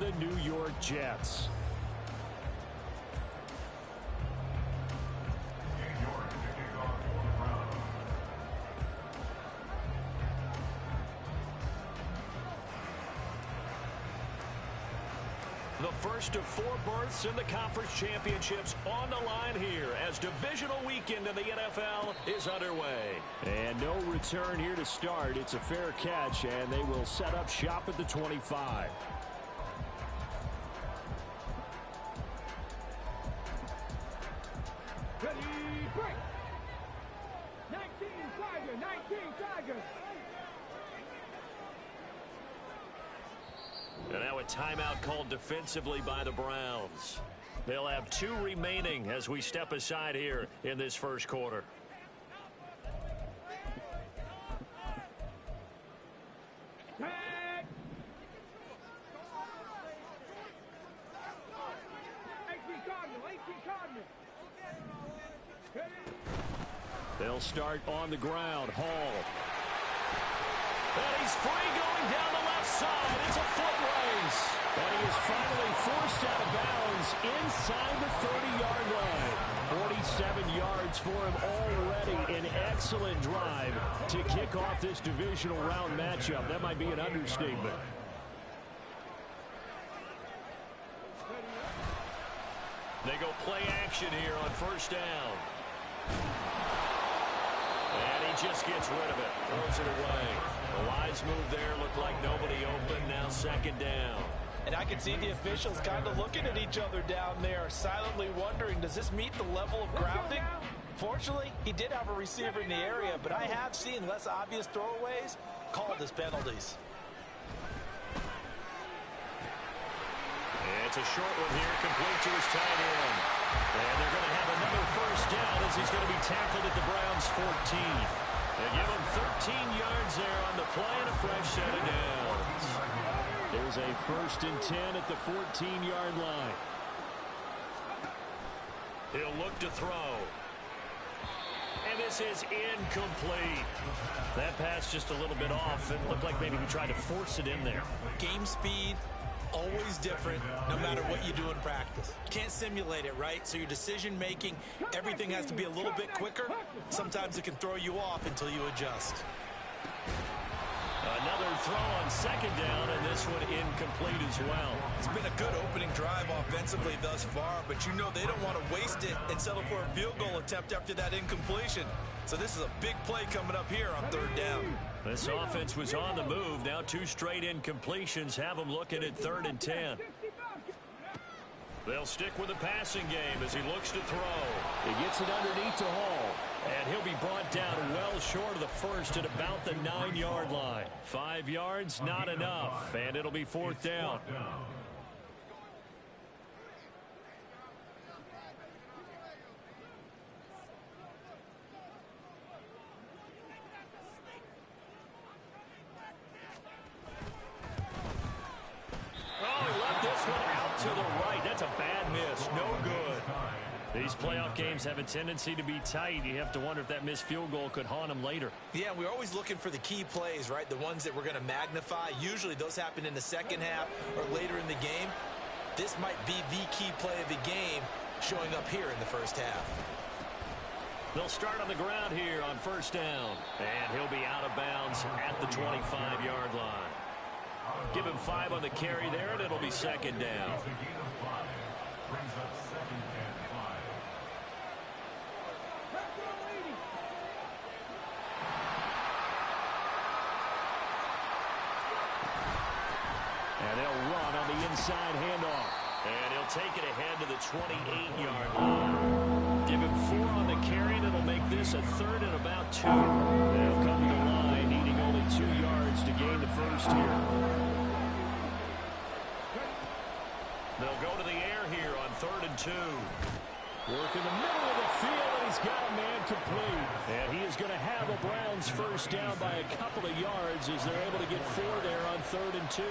the New York Jets. The first of 4 berths in the conference championships on the line here as divisional weekend in the NFL is underway. And no return here to start. It's a fair catch, and they will set up shop at the 25. Ready, break! 19 Tigers, 19 Tigers! And now a timeout called defensively by the Browns. They'll have 2 remaining as we step aside here in this first quarter. Tag! 18 Cardinal, 18 Cardinal! Ready? They'll start on the ground. Hall. And he's free going down the left side. It's a foot race. And he is finally forced out of bounds inside the 30-yard line. 47 yards for him already. An excellent drive to kick off this divisional round matchup. That might be an understatement. They go play action here on first down. And he just gets rid of it. Throws it away. A wise move there. Looked like nobody open. Now second down. And I can see the officials kind of looking at each other down there, silently wondering, does this meet the level of grounding? Fortunately, he did have a receiver in the area, but I have seen less obvious throwaways called as penalties. It's a short one here, complete to his tight end. And they're going to have another first down as he's going to be tackled at the Browns' 14. They give him 13 yards there on the play and a fresh set of downs. There's a 1st and 10 at the 14-yard line. He'll look to throw. And this is incomplete. That pass just a little bit off. It looked like maybe he tried to force it in there. Game speed, always different, no matter what you do in practice. Can't simulate it, right? So your decision making, everything has to be a little bit quicker. Sometimes it can throw you off until you adjust. Another throw on second down, and this one incomplete as well. It's been a good opening drive offensively thus far, but you know they don't want to waste it and settle for a field goal attempt after that incompletion. So this is a big play coming up here on 3rd down. This offense was on the move. Now 2 straight incompletions have them looking at 3rd and 10. They'll stick with the passing game as he looks to throw. He gets it underneath to Hall. And he'll be brought down well short of the first at about the 9-yard line. 5 yards, not enough. And it'll be 4th down. Oh, he left this one out to the right. That's a bad miss. No good. These playoff games have a tendency to be tight. You have to wonder if that missed field goal could haunt them later. Yeah, we're always looking for the key plays, right? The ones that we're going to magnify. Usually those happen in the second half or later in the game. This might be the key play of the game showing up here in the first half. They'll start on the ground here on first down. And he'll be out of bounds at the 25-yard line. Give him 5 on the carry there, and it'll be second down. And they'll run on the inside handoff. And he'll take it ahead to the 28-yard line. Give him 4 on the carry, and it'll make this a 3rd and about 2. They'll come to the line, needing only 2 yards to gain the first here. They'll go to the air here on 3rd and 2. Work in the middle of the field, and he's got a man complete. And he is going to have the Browns first down by a couple of yards as they're able to get 4 there on 3rd and 2.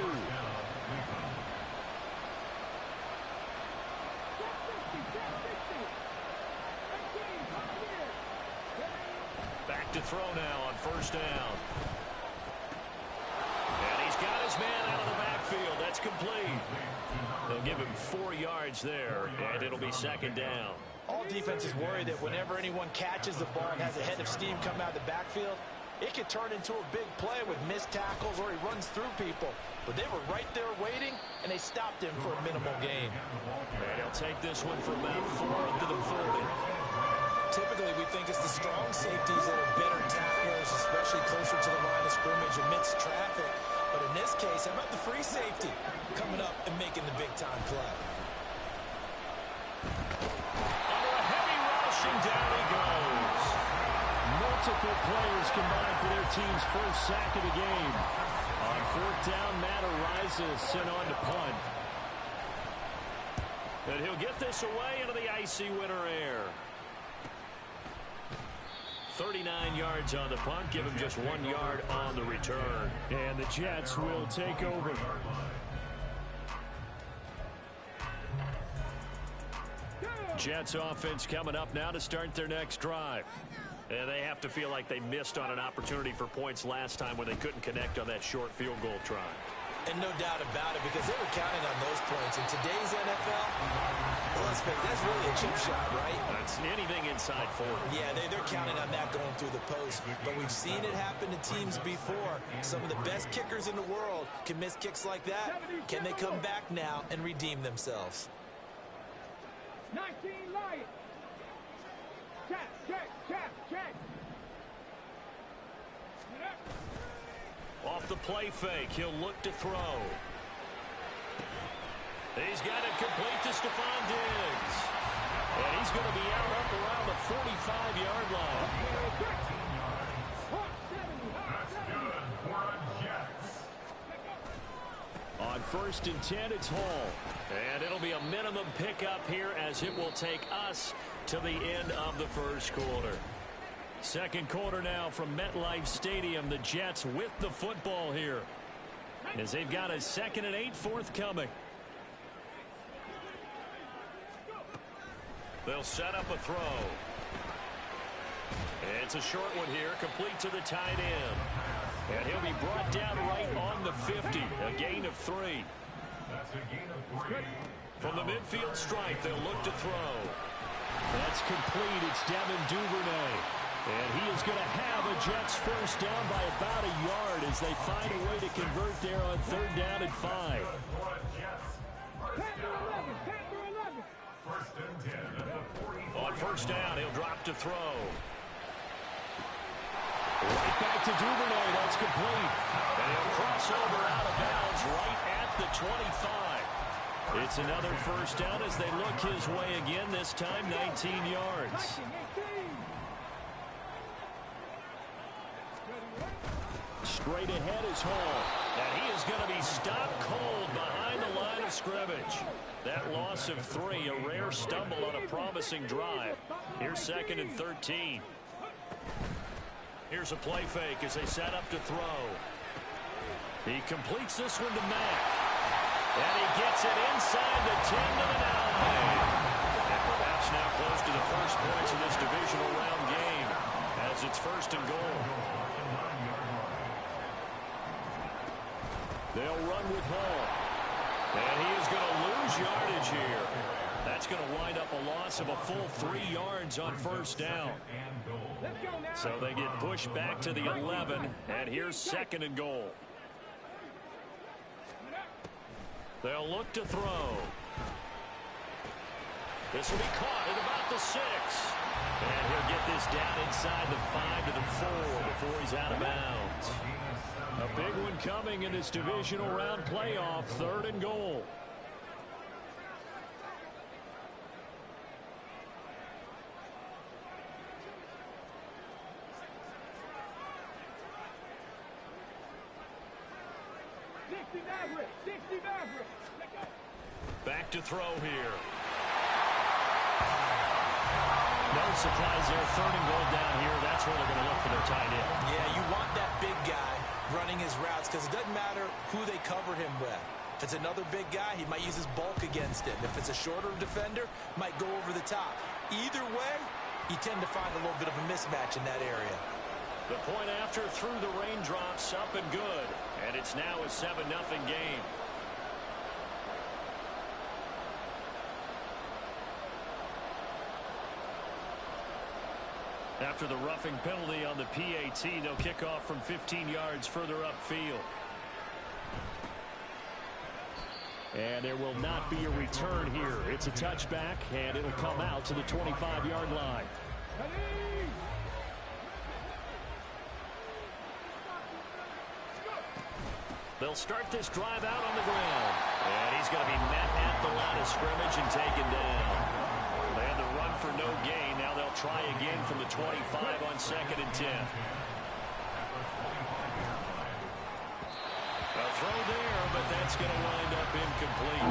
Back to throw now on first down. And he's got his man out of the backfield. That's complete. They'll give him 4 yards there, and it'll be second down. All defenses worry that whenever anyone catches the ball and has a head of steam coming out of the backfield, it could turn into a big play with missed tackles or he runs through people. But they were right there waiting, and they stopped him for a minimal gain. And he'll take this one for about 4 up to the 40. Typically, we think it's the strong safeties that are better tacklers, especially closer to the line of scrimmage amidst traffic. But in this case, how about the free safety coming up and making the big-time play? Under a heavy rush, and down he goes. Multiple players combined for their team's first sack of the game. On 4th down, Matt Ariza sent on to punt. And he'll get this away into the icy winter air. 39 yards on the punt, give him just 1 yard on the return. And the Jets will take over. Jets offense coming up now to start their next drive. And they have to feel like they missed on an opportunity for points last time when they couldn't connect on that short field goal try. And no doubt about it, because they were counting on those points. In today's NFL, well, let's face it, that's really a chip shot, right? That's anything inside 40. Yeah, they're counting on that going through the post. But we've seen it happen to teams before. Some of the best kickers in the world can miss kicks like that. Can they come back now and redeem themselves? 19 Lions. Check. Off the play fake, he'll look to throw. He's got it complete to Stephon Diggs. And he's going to be out up around the 45-yard line. On 1st and 10, it's Hall. And it'll be a minimum pickup here as it will take us to the end of the first quarter. Second quarter now from MetLife Stadium. The Jets with the football here as they've got a 2nd and 8 forthcoming. They'll set up a throw. It's a short one here, complete to the tight end. And he'll be brought down right on the 50, a gain of 3. From the midfield stripe, they'll look to throw. That's complete. It's Devin Duvernay. And he is going to have a Jets first down by about a yard as they find a way to convert there on 3rd down and 5. On 1st down, he'll drop to throw. Right back to Duvernay. That's complete. And he'll cross over out of bounds right at the 25. It's another first down as they look his way again, this time 19 yards. Straight ahead is Hall. And he is going to be stopped cold behind the line of scrimmage. That loss of 3, a rare stumble on a promising drive. Here's 2nd and 13. Here's a play fake as they set up to throw. He completes this one to Mack. And he gets it inside the 10 to the now man. And perhaps now close to the first points of this divisional round game as it's 1st and goal. They'll run with Hall. And he is going to lose yardage here. That's going to wind up a loss of a full 3 yards on 1st down. So they get pushed back to the 11. And here's 2nd and goal. They'll look to throw. This will be caught at about the 6. And he'll get this down inside the 5 to the 4 before he's out of bounds. A big one coming in this divisional round playoff, 3rd and goal. Back to throw here. No surprise there. 3rd and goal down here. That's where they're going to look for their tight end. Yeah, you want that big guy running his routes because it doesn't matter who they cover him with. If it's another big guy, he might use his bulk against him. If it's a shorter defender, might go over the top. Either way, you tend to find a little bit of a mismatch in that area. The point after through the raindrops, up and good. And it's now a 7-0 game. After the roughing penalty on the PAT, they'll kick off from 15 yards further upfield. And there will not be a return here. It's a touchback, and it'll come out to the 25-yard line. They'll start this drive out on the ground. And he's going to be met at the line of scrimmage and taken down. They had the run for no gain. Now they'll try again from the 25 on 2nd and 10. A throw there, but that's going to wind up incomplete.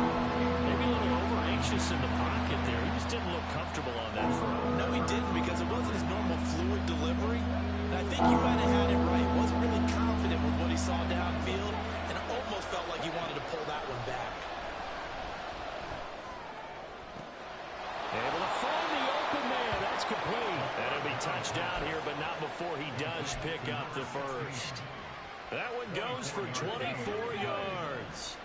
Maybe a little over-anxious in the pocket there. He just didn't look comfortable on that throw. No, he didn't, because it wasn't his normal fluid delivery. And I think he might have had it right. He wasn't really confident with what he saw downfield, and it almost felt like he wanted to pull that one back. Able to find the open man. That's complete. And it'll be touchdown here, but not before he does pick up the first. That one goes for 24 yards.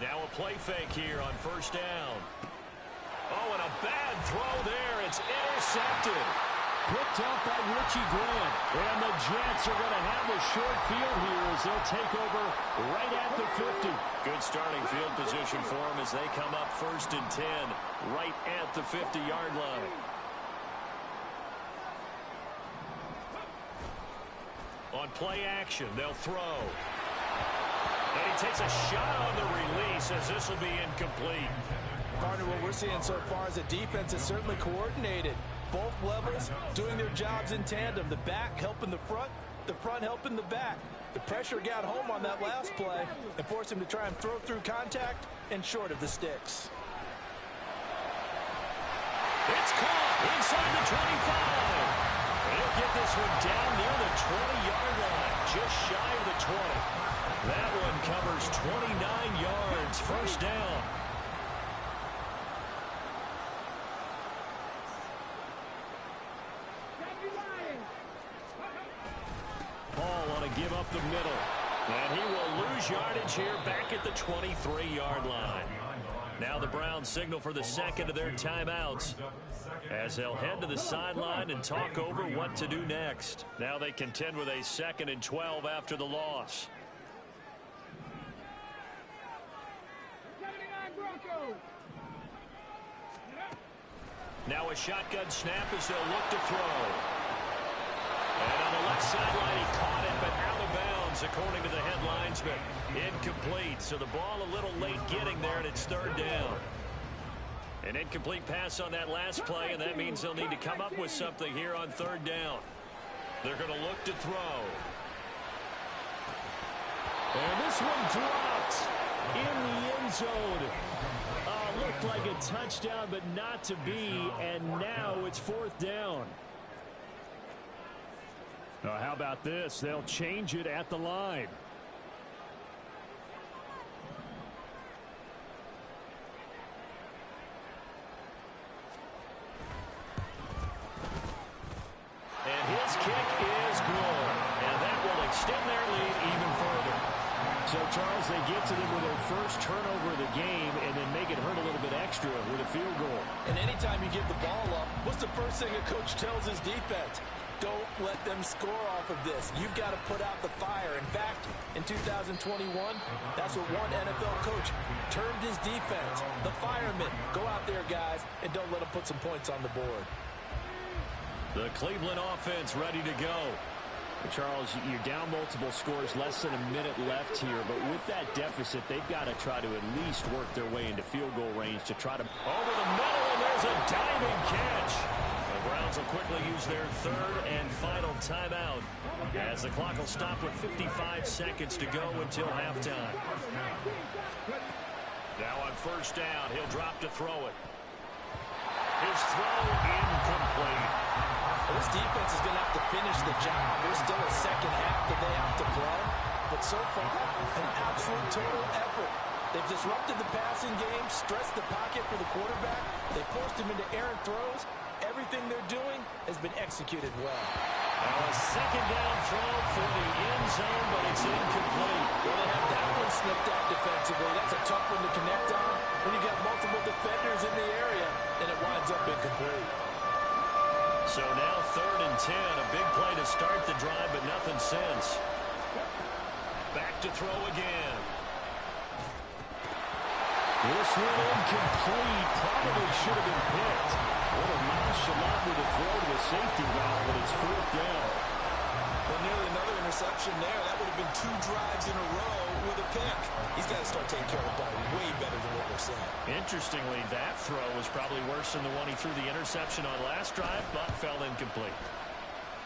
Now a play fake here on 1st down. Oh, and a bad throw there. It's intercepted. Picked up by Richie Grant. And the Jets are going to have the short field here as they'll take over right at the 50. Good starting field position for them as they come up 1st and 10 right at the 50-yard line. On play action, they'll throw. And he takes a shot on the release as this will be incomplete. Partner, what we're seeing so far is the defense is certainly coordinated. Both levels doing their jobs in tandem. The back helping the front helping the back. The pressure got home on that last play and forced him to try and throw through contact and short of the sticks. It's caught inside the 25. He'll get this one down near the 20-yard line, just shy of the 20. That one covers 29 yards, 1st down. Paul on to give up the middle. And he will lose yardage here back at the 23-yard line. Now the Browns signal for the second of their timeouts as they'll head to the sideline and talk over what to do next. Now they contend with a 2nd and 12 after the loss. Now a shotgun snap as they'll look to throw. And on the left sideline, he caught it, but out of bounds, according to the head linesman. Incomplete, so the ball a little late getting there, and it's 3rd down. An incomplete pass on that last play, and that means they'll need to come up with something here on 3rd down. They're going to look to throw. And this one dropped in the end zone. Looked like a touchdown, but not to be, and now it's 4th down. How about this? They'll change it at the line. And his kick is good. And that will extend their lead even further. So, Charles, they get to them with their first turnover of the game and then make it hurt a little bit extra with a field goal. And anytime you give the ball up, what's the first thing a coach tells his defense? Don't let them score off of this. You've got to put out the fire. In fact, in 2021, that's what one NFL coach termed his defense. The firemen. Go out there, guys, and don't let them put some points on the board. The Cleveland offense ready to go. Charles, you're down multiple scores, less than a minute left here, but with that deficit, they've got to try to at least work their way into field goal range to try to... Over the middle, and there's a diving catch. The Browns will quickly use their 3rd and final timeout as the clock will stop with 55 seconds to go until halftime. Now on 1st down, he'll drop to throw it. His throw incomplete. Well, this defense is going to have to finish the job. There's still a second half that they have to play. But so far, an absolute total effort. They've disrupted the passing game, stressed the pocket for the quarterback. They forced him into errant throws. Everything they're doing has been executed well. Now a 2nd down throw for the end zone, but it's incomplete. Well, they have that one snipped out defensively. That's a tough one to connect on. when you got multiple defenders in the area, and it winds up incomplete. So now 3rd and 10. A big play to start the drive, but nothing since. Back to throw again. This one incomplete. Probably should have been picked. What a nonchalant with a throw to the safety valve, but it's 4th down. Well, nearly another interception there. That would have been 2 drives in a row with a pick. He's got to start taking care of the ball way better than what we're seeing. Interestingly, that throw was probably worse than the one he threw the interception on last drive, but fell incomplete.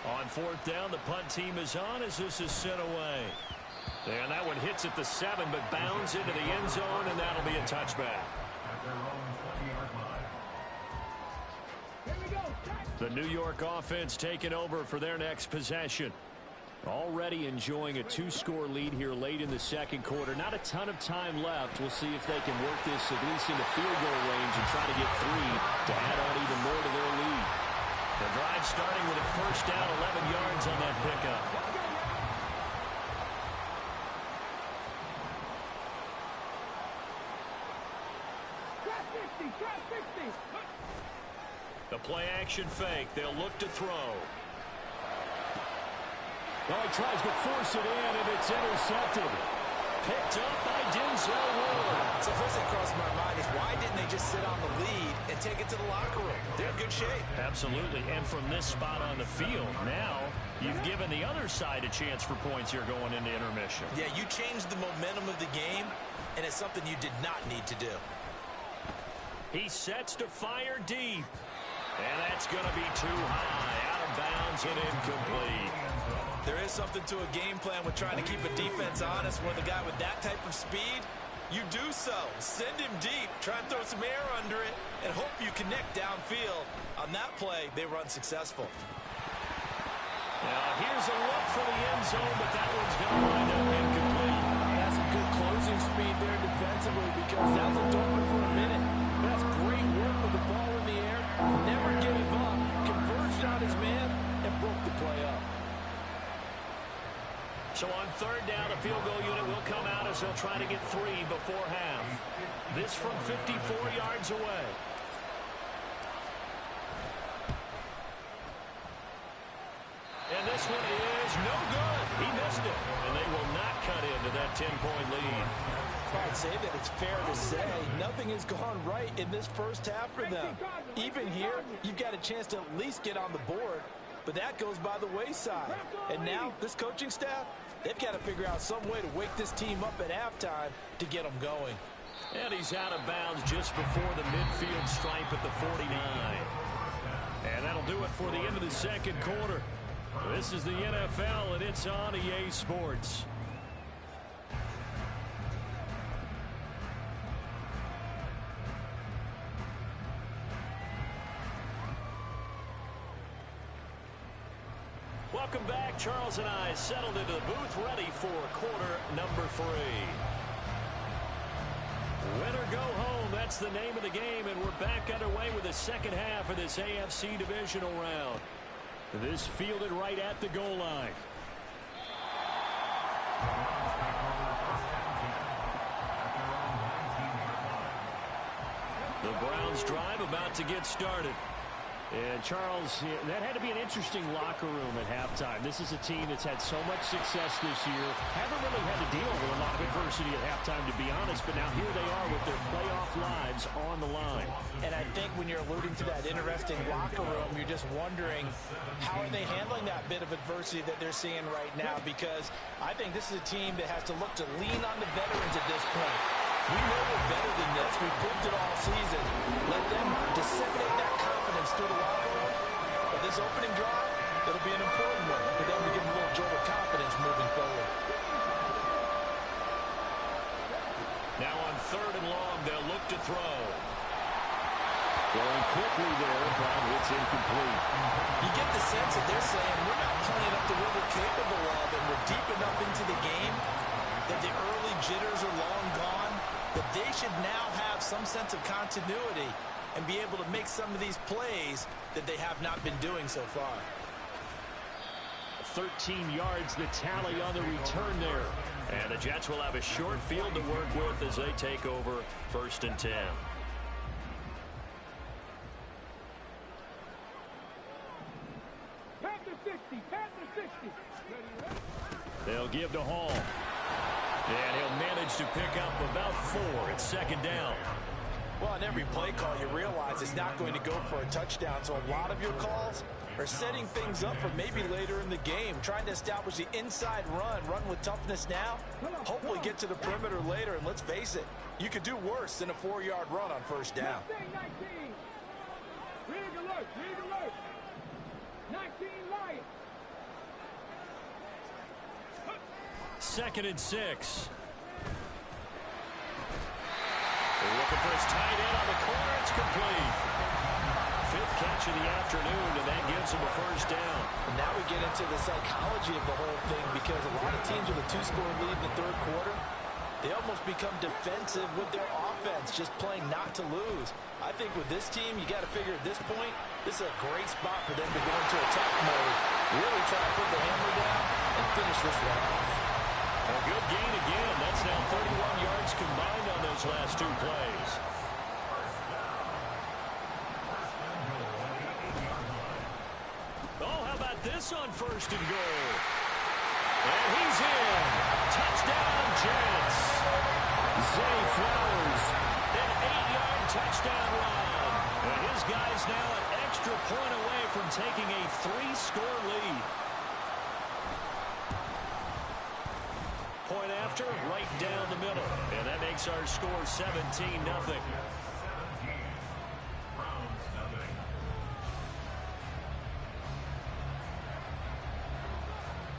On 4th down, the punt team is on as this is sent away. And that one hits at the 7, but bounds into the end zone, and that'll be a touchback. The New York offense taking over for their next possession. Already enjoying a 2-score lead here late in the 2nd quarter. Not a ton of time left. We'll see if they can work this at least into field goal range and try to get 3 to add on even more to their lead. The drive starting with a 1st down, 11 yards on that pickup. The play-action fake. They'll look to throw. Well, he tries to force it in, and it's intercepted. Picked up by Denzel Ward. So first thing crossed my mind is why didn't they just sit on the lead and take it to the locker room? They're in good shape. Absolutely. And from this spot on the field, now you've given the other side a chance for points here going into intermission. Yeah, you changed the momentum of the game, and it's something you did not need to do. He sets to fire deep. And that's going to be too high. Out of bounds and incomplete. There is something to a game plan with trying to keep a defense honest when the guy with that type of speed, you do so. Send him deep, try and throw some air under it, and hope you connect downfield. On that play, they run successful. Now here's a look for the end zone, but that one's going to wind up incomplete. That's some good closing speed there defensively because that looked open for a minute. That's great work with the ball in the air. Never gave up, converged on his man, and broke the play up. So on 3rd down, the field goal unit will come out as they'll try to get 3 before half. This from 54 yards away. And this one is no good. He missed it. And they will not cut into that 10-point lead. I'd say that it's fair to say nothing has gone right in this first half for them. Even here, you've got a chance to at least get on the board, but that goes by the wayside. And now, this coaching staff, they've got to figure out some way to wake this team up at halftime to get them going. And he's out of bounds just before the midfield stripe at the 49. And that'll do it for the end of the 2nd quarter. This is the NFL, and it's on EA Sports. Welcome back. Charles and I settled into the booth, ready for quarter number 3. Win or go home, that's the name of the game, and we're back underway with the 2nd half of this AFC divisional round. This fielded right at the goal line. The Browns drive about to get started. And Charles, that had to be an interesting locker room at halftime. This is a team that's had so much success this year. Haven't really had to deal with a lot of adversity at halftime, to be honest. But now here they are with their playoff lives on the line. And I think when you're alluding to that interesting locker room, you're just wondering how are they handling that bit of adversity that they're seeing right now? Because I think this is a team that has to look to lean on the veterans at this point. We know we're better than this. We've proved it all season. Let them disseminate that confidence through the locker room. But this opening drive, it'll be an important one for them to give them a little jolt of confidence moving forward. Now on 3rd and long, they'll look to throw. Throwing quickly there, but it's incomplete. You get the sense that they're saying we're not playing up to what we're capable of, and we're deep enough into the game that the early jitters are long gone, that they should now have some sense of continuity and be able to make some of these plays that they have not been doing so far. 13 yards, the tally on the return there. And the Jets will have a short field to work with as they take over 1st and 10. Pass the 60. Pass the 60. They'll give to Hall. And he'll manage to pick up about 4. It's 2nd down. Well, on every play call, you realize it's not going to go for a touchdown. So a lot of your calls are setting things up for maybe later in the game, trying to establish the inside run with toughness now, hopefully get to the perimeter later. And let's face it, you could do worse than a 4-yard run on 1st down. 2nd and 6. They're looking for his tight end on the corner. It's complete. 5th catch of the afternoon, and that gives him a 1st down. And now we get into the psychology of the whole thing, because a lot of teams with a 2-score lead in the 3rd quarter, they almost become defensive with their offense, just playing not to lose. I think with this team, you got to figure at this point, this is a great spot for them to go into attack mode, really try to put the hammer down and finish this one off. A good gain again. That's now 31 yards combined on those last 2 plays. Oh, how about this on 1st and goal? And he's in. Touchdown, Jets. Zay Flowers, an 8-yard touchdown run. And his guy's now an extra point away from taking a 3-score lead. Point after, right down the middle. And that makes our score 17-0.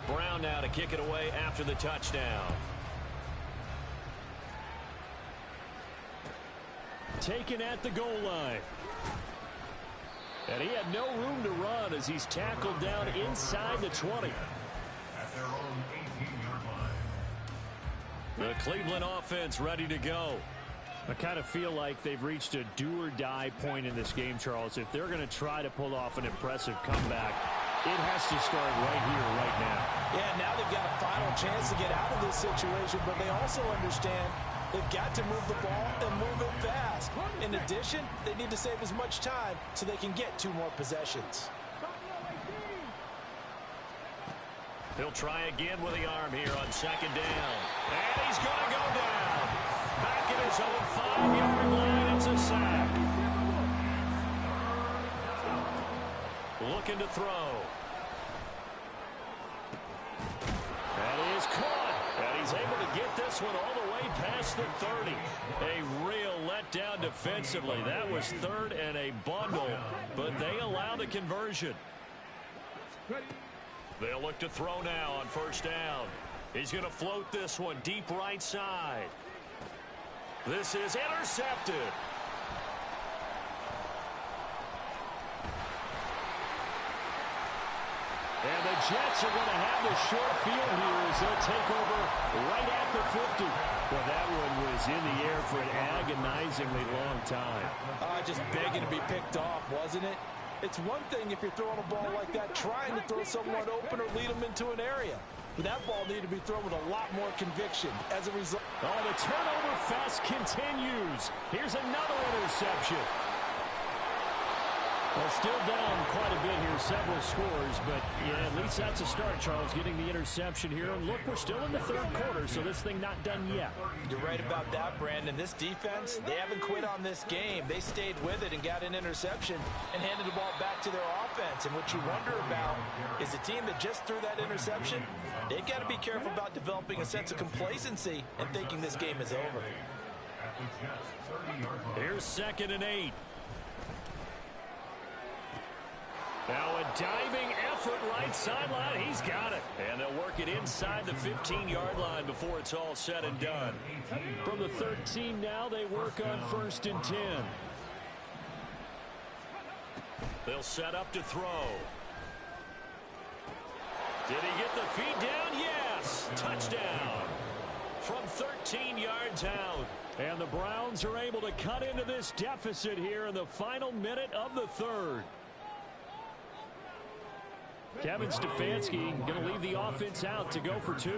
Brown now to kick it away after the touchdown. Taken at the goal line. And he had no room to run as he's tackled down inside the 20. At their own 18-yard line. The Cleveland offense ready to go. I kind of feel like they've reached a do-or-die point in this game, Charles. If they're going to try to pull off an impressive comeback, it has to start right here, right now. Yeah, now they've got a final chance to get out of this situation, but they also understand they've got to move the ball and move it fast. In addition, they need to save as much time so they can get 2 more possessions. He'll try again with the arm here on 2nd down. And he's going to go down. Back at his own 5-yard line. It's a sack. Looking to throw. That is caught. And he's able to get this one all the way past the 30. A real letdown defensively. That was 3rd and a bundle, but they allow the conversion. They'll look to throw now on 1st down. He's going to float this one deep right side. This is intercepted. And the Jets are going to have the short field here as they'll take over right at the 50. Well, that one was in the air for an agonizingly long time. Just begging to be picked off, wasn't it? It's one thing if you're throwing a ball like that, trying to throw someone open or lead them into an area. But that ball needed to be thrown with a lot more conviction. As a result, oh, the turnover fest continues. Here's another interception. Well, still down quite a bit here, several scores, but yeah, at least that's a start, Charles, getting the interception here. And look, we're still in the 3rd quarter, so this thing not done yet. You're right about that, Brandon. This defense, they haven't quit on this game. They stayed with it and got an interception and handed the ball back to their offense. And what you wonder about is the team that just threw that interception, they've got to be careful about developing a sense of complacency and thinking this game is over. Here's 2nd and 8. Now a diving effort right sideline. He's got it. And they'll work it inside the 15-yard line before it's all said and done. From the 13 now, they work on 1st and 10. They'll set up to throw. Did he get the feet down? Yes. Touchdown. From 13 yards out. And the Browns are able to cut into this deficit here in the final minute of the 3rd. Kevin Stefanski going to leave the offense out to go for 2.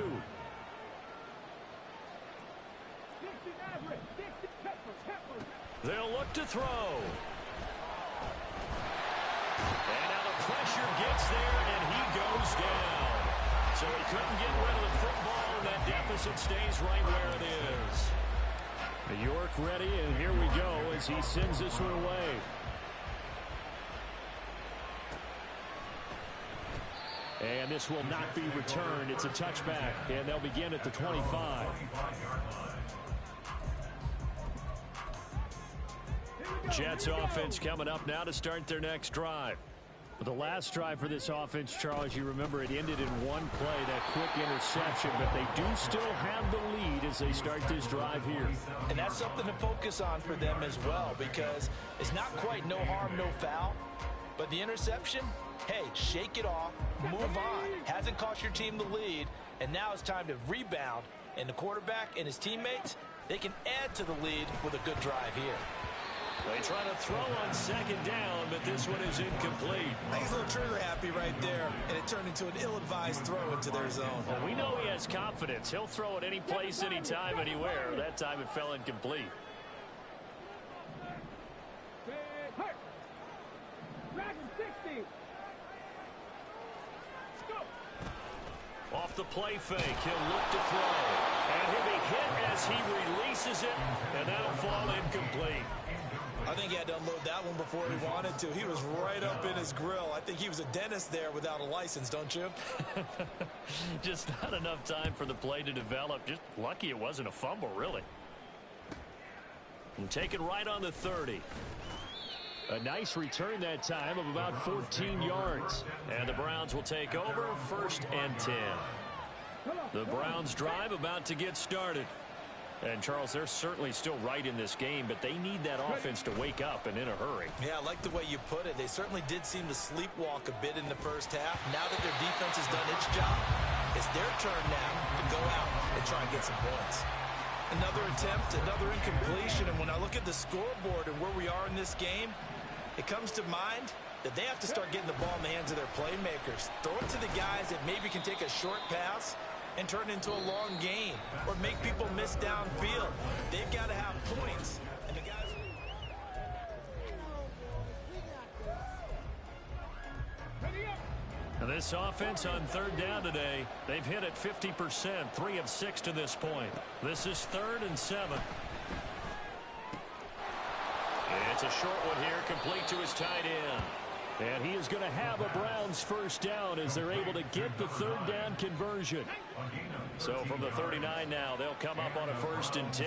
They'll look to throw. And now the pressure gets there, and he goes down. So he couldn't get rid of the football, and that deficit stays right where it is. York ready, and here we go as he sends this one away. And this will not be returned. It's a touchback, and they'll begin at the 25. Jets offense coming up now to start their next drive. The last drive for this offense, Charles, you remember it ended in one play, that quick interception, but they do still have the lead as they start this drive here. And that's something to focus on for them as well, because it's not quite no harm, no foul, but the interception, hey, shake it off, move on. Hasn't cost your team the lead, and now it's time to rebound, and the quarterback and his teammates, they can add to the lead with a good drive here. They try to throw on second down, but this one is incomplete. I think he's a little trigger happy right there, and it turned into an ill-advised throw into their zone. Well, we know he has confidence. He'll throw it any place, anytime, anywhere. That time it fell incomplete. Off the play fake, he'll look to throw. And he'll be hit as he releases it, and that'll fall incomplete. I think he had to unload that one before he wanted to. He was right up in his grill. I think he was a dentist there without a license, don't you? Just not enough time for the play to develop. Just lucky it wasn't a fumble, really. And taken right on the 30. A nice return that time of about 14 yards. And the Browns will take over, 1st and 10. The Browns drive about to get started. And, Charles, they're certainly still right in this game, but they need that offense to wake up and in a hurry. Yeah, I like the way you put it. They certainly did seem to sleepwalk a bit in the first half. Now that their defense has done its job, it's their turn now to go out and try and get some points. Another attempt, another incompletion, and when I look at the scoreboard and where we are in this game, it comes to mind that they have to start getting the ball in the hands of their playmakers. Throw it to the guys that maybe can take a short pass and turn it into a long game or make people miss downfield. They've got to have points. And the guys... And this offense on 3rd down today, they've hit it 50%, 3 of 6 to this point. This is 3rd and 7. It's a short one here, complete to his tight end. And he is going to have a Browns 1st down as they're able to get the 3rd down conversion. So from the 39 now, they'll come up on a 1st and 10.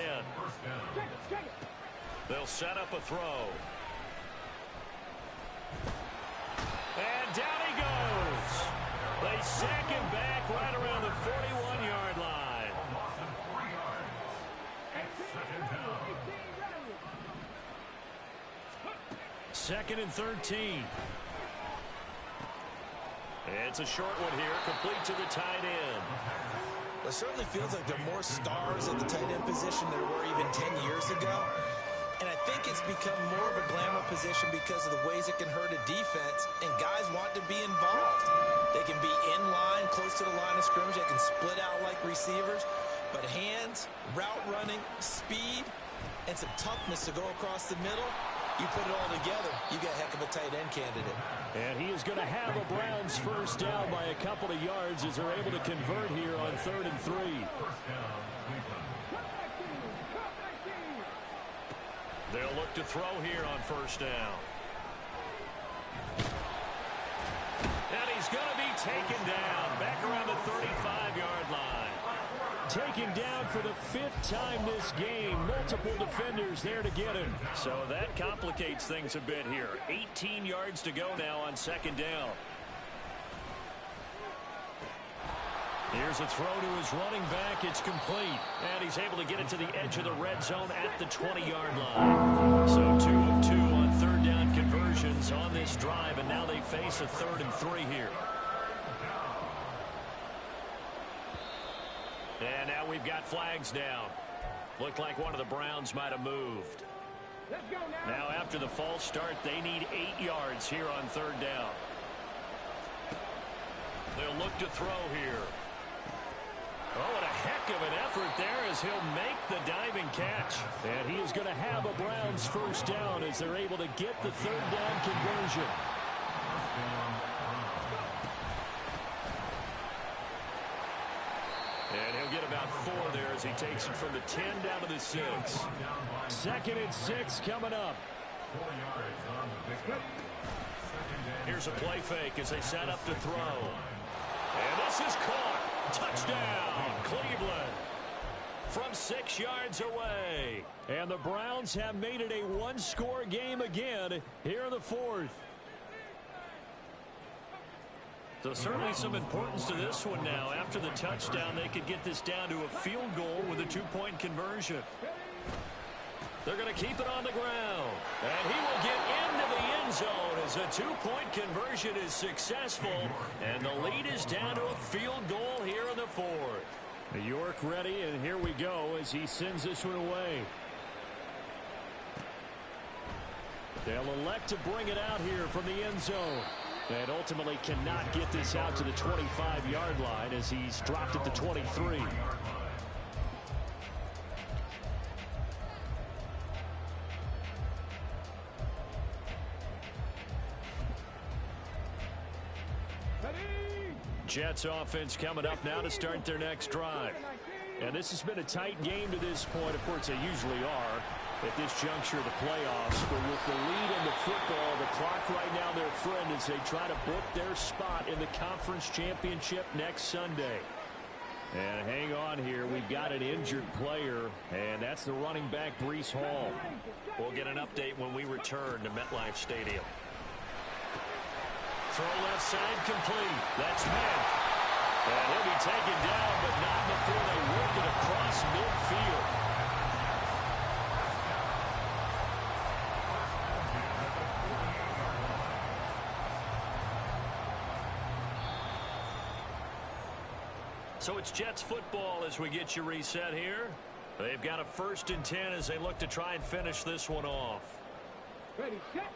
They'll set up a throw. And down he goes. They sack him back right around the 41-yard line. 2nd and 13. It's a short one here, complete to the tight end. It certainly feels like there are more stars at the tight end position than there were even 10 years ago. And I think it's become more of a glamour position because of the ways it can hurt a defense, and guys want to be involved. They can be in line, close to the line of scrimmage. They can split out like receivers. But hands, route running, speed, and some toughness to go across the middle, you put it all together, you got a heck of a tight end candidate. And he is going to have a Browns 1st down by a couple of yards as they're able to convert here on 3rd and 3. They'll look to throw here on 1st down. And he's going to be taken down back around the 35-yard line. Taken down for the 5th time this game. Multiple defenders there to get him. So that complicates things a bit here. 18 yards to go now on 2nd down. Here's a throw to his running back. It's complete. And he's able to get it to the edge of the red zone at the 20-yard line. So 2 of 2 on 3rd down conversions on this drive. And now they face a 3rd and 3 here. And now we've got flags down. Looked like one of the Browns might have moved. Let's go now. Now after the false start, they need 8 yards here on 3rd down. They'll look to throw here. Oh, and a heck of an effort there as he'll make the diving catch. And he is going to have a Browns first down as they're able to get the third down conversion. And he'll get about 4 there as he takes it from the 10 down to the 6. 2nd and 6 coming up. Here's a play fake as they set up to throw. And this is caught. Touchdown, Cleveland. From 6 yards away. And the Browns have made it a one-score game again here in the 4th. So certainly some importance to this one now. After the touchdown, they could get this down to a field goal with a 2-point conversion. They're going to keep it on the ground. And he will get into the end zone as a 2-point conversion is successful. And the lead is down to a field goal here in the 4th. York ready, and here we go as he sends this one away. They'll elect to bring it out here from the end zone. And ultimately cannot get this out to the 25-yard line as he's dropped at the 23. Jets offense coming up now to start their next drive. And this has been a tight game to this point. Of course, they usually are at this juncture of the playoffs. But with the lead in the football, the clock right now their friend as they try to book their spot in the conference championship next Sunday. And hang on here. We've got an injured player, and that's the running back, Breece Hall. We'll get an update when we return to MetLife Stadium. Throw left side complete. That's Mint. And he'll be taken down, but not before they work it across midfield. So it's Jets football as we get you reset here. They've got a 1st and 10 as they look to try and finish this one off. Ready, set.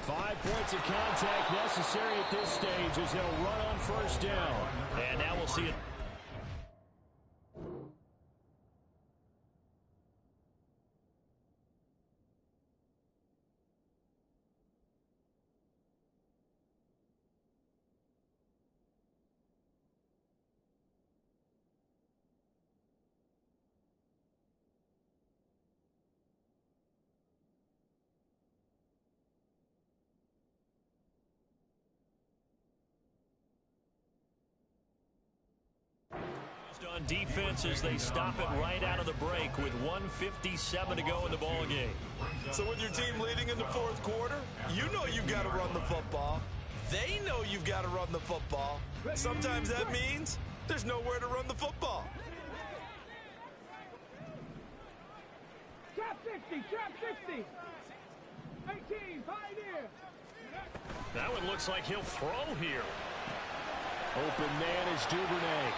5 points of contact necessary at this stage as they'll run on 1st down. And now we'll see it. On defense as they stop it right out of the break with 1:57 to go in the ball game. So with your team leading in the 4th quarter, you know you've got to run the football. They know you've got to run the football. Sometimes that means there's nowhere to run the football. Trap 60, trap 60. 18, Pioneer. That one looks like he'll throw here. Open man is Duvernay.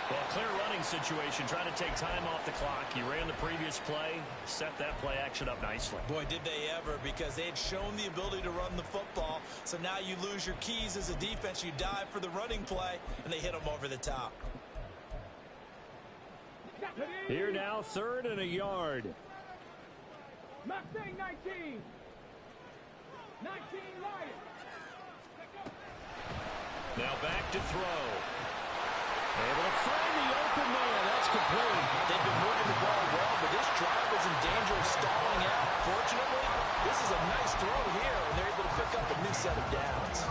Well, clear running situation, trying to take time off the clock. He ran the previous play, set that play action up nicely. Boy, did they ever, because they had shown the ability to run the football. So now you lose your keys as a defense. You dive for the running play, and they hit them over the top. Here now, 3rd and a yard. Mustang 19. 19 Lions. Now back to throw. Able to find the open man. That's complete. They've been moving the ball well, but this drive is in danger of stalling out. Fortunately, this is a nice throw here, and they're able to pick up a new set of downs.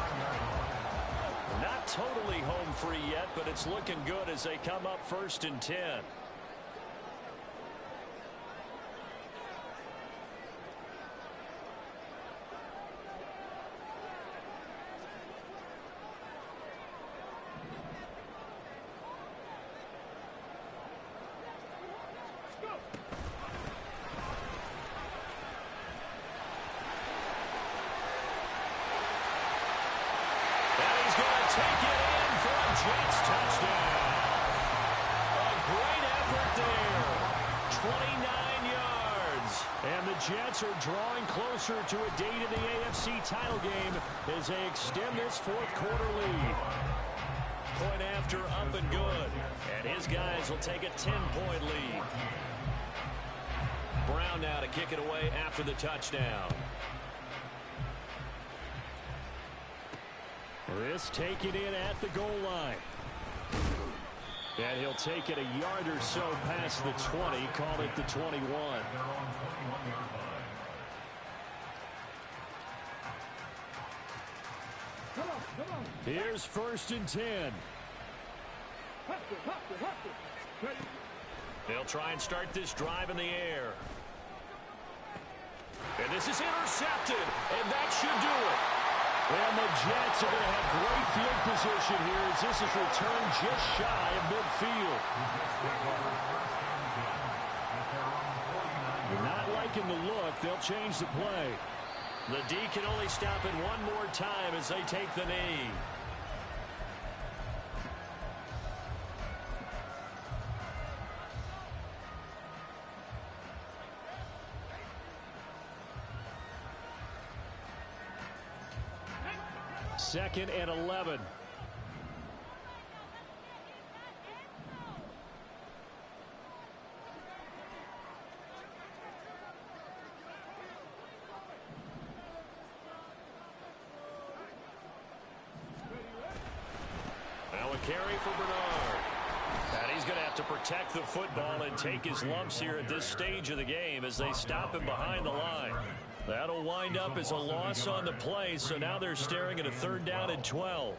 Not totally home free yet, but it's looking good as they come up 1st and 10. Take it in for a Jets touchdown. A great effort there. 29 yards. And the Jets are drawing closer to a date in the AFC title game as they extend this fourth quarter lead. Point after, up and good. And his guys will take a 10-point lead. Brown now to kick it away after the touchdown. This taken in at the goal line. And he'll take it a yard or so past the 20, call it the 21. Here's 1st and 10. They'll try and start this drive in the air. And this is intercepted, and that should do it. And the Jets are going to have great field position here as this is returned just shy of midfield. Not liking the look. They'll change the play. The D can only stop it one more time as they take the knee. Second and 11. Now a carry for Bernard. And he's going to have to protect the football and take his lumps here at this stage of the game as they stop him behind the line. That'll wind up as a loss on the play, so now they're staring at a 3rd down and 12.